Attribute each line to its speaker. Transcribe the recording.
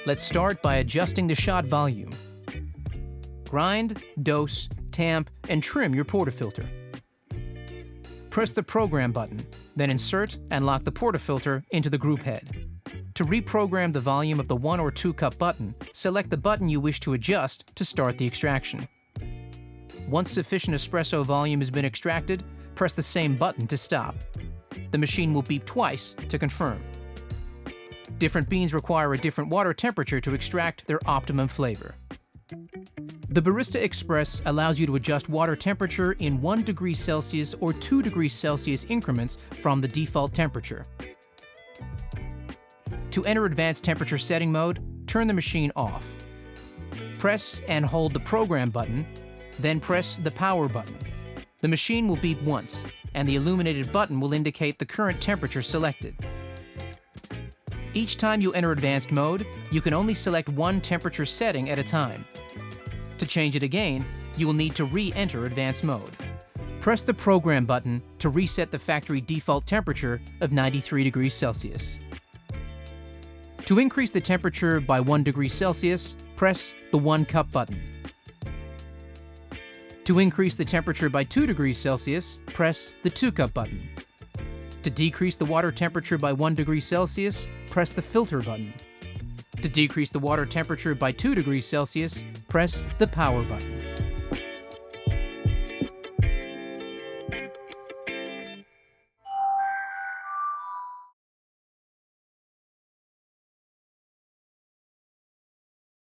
Speaker 1: Let's start by adjusting the shot volume. Grind, dose, tamp, and trim your portafilter. Press the Program button, then insert and lock the portafilter into the group head. To reprogram the volume of the 1 or 2 cup button, select the button you wish to adjust to start the extraction. Once sufficient espresso volume has been extracted, press the same button to stop. The machine will beep twice to confirm. Different beans require a different water temperature to extract their optimum flavor. The Barista Express allows you to adjust water temperature in 1 degree Celsius or 2 degrees Celsius increments from the default temperature. To enter advanced temperature setting mode, turn the machine off. Press and hold the Program button, then press the Power button. The machine will beep once, and the illuminated button will indicate the current temperature selected. Each time you enter advanced mode, you can only select one temperature setting at a time. To change it again, you will need to re-enter advanced mode. Press the Program button to reset the factory default temperature of 93 degrees Celsius. To increase the temperature by 1 degree Celsius, press the 1 cup button. To increase the temperature by 2 degrees Celsius, press the 2 cup button. To decrease the water temperature by 1 degree Celsius, press the Filter button. To decrease the water temperature by 2 degrees Celsius, press the Power button.